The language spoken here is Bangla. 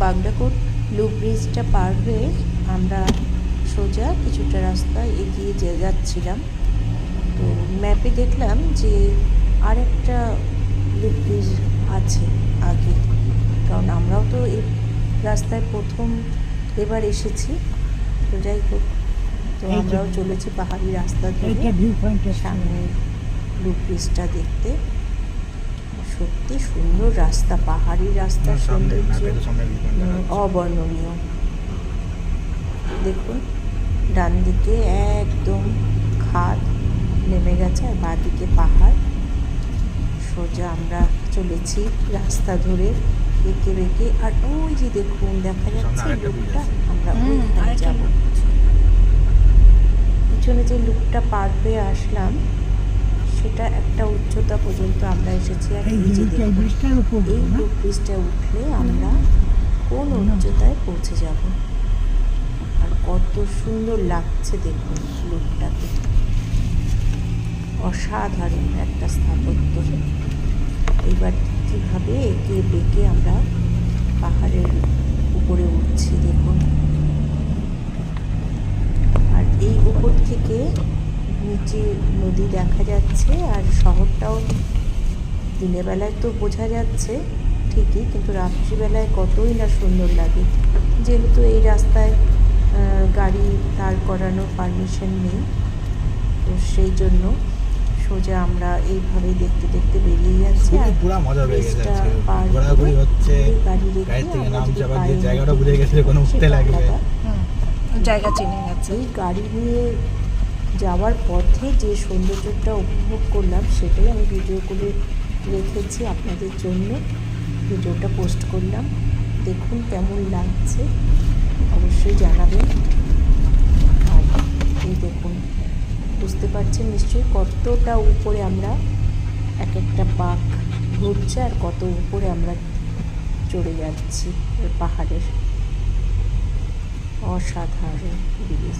বাগডাকোট লুপ ব্রিজটা পার হয়ে আমরা সোজা কিছুটা রাস্তা এগিয়ে যাচ্ছিলাম। তো ম্যাপে দেখলাম যে আরেকটা লুপ ব্রিজ আছে আগে, কারণ আমরাও তো এই রাস্তায় প্রথম এবার এসেছি। তো যাই হোক, তো আমরাও চলেছি পাহাড়ি রাস্তা ধরে সামনে লুপ ব্রিজটা দেখতে। সত্যি সুন্দর রাস্তা, পাহাড়ি রাস্তার সৌন্দর্য অবর্ণনীয়। দেখুন ডান দিকে একদম খাদ নেমে গেছে আর বাঁ দিকে পাহাড়। সোজা আমরা চলেছি রাস্তা ধরে এঁকে বেঁকে। আর ওই যে দেখুন দেখা যাচ্ছে লুপটা, আমরা ওইখানে যাব। পিছনে যে লুপটা পার হয়ে আসলাম সেটা একটা উচ্চতা পর্যন্ত আমরা এসেছি। আর এই যে দেখুন এই লুপ ব্রিজটা উঠলে আমরা কোন উচ্চতায় পৌঁছে যাব। আর কত সুন্দর লাগছে দেখুন লুপটাকে, অসাধারণ একটা স্থাপত্য। এইবার কীভাবে এঁকে বেঁকে আমরা পাহাড়ের উপরে উঠছি দেখুন। আর এই উপর থেকে নিচে নদী দেখা যাচ্ছে, আর শহরটাও দিনের বেলায় তো বোঝা যাচ্ছে ঠিকই, কিন্তু রাত্রিবেলায় কতই না সুন্দর লাগে। যেহেতু এই রাস্তায় গাড়ি দাঁড় করানোর পারমিশন নেই, তো সেই জন্য সোজা আমরা এইভাবেই দেখতে দেখতে বেরিয়ে যাচ্ছি। আর পুরো মজা পেয়ে গেছে, ঘোরাঘুরি হচ্ছে, গাড়ি থেকে নাম চাপা দিয়ে জায়গাটা বুঝে গেছে, কোনো উঠতে লাগবে, জায়গা চিনে গেছে। এই গাড়ি নিয়ে যাওয়ার পথে যে সৌন্দর্যটা উপভোগ করলাম সেটাই আমি ভিডিও করে রেখেছি আপনাদের জন্য, ভিডিওটা পোস্ট করলাম। দেখুন কেমন লাগছে অবশ্যই জানাবেন। আর এই দেখুন, বুঝতে পারছেন নিশ্চয়ই কতটা উপরে আমরা এক একটা পাক ঘুরছে আর কত উপরে আমরা চড়ে যাচ্ছি পাহাড়ের। অসাধারণ ব্রিজ।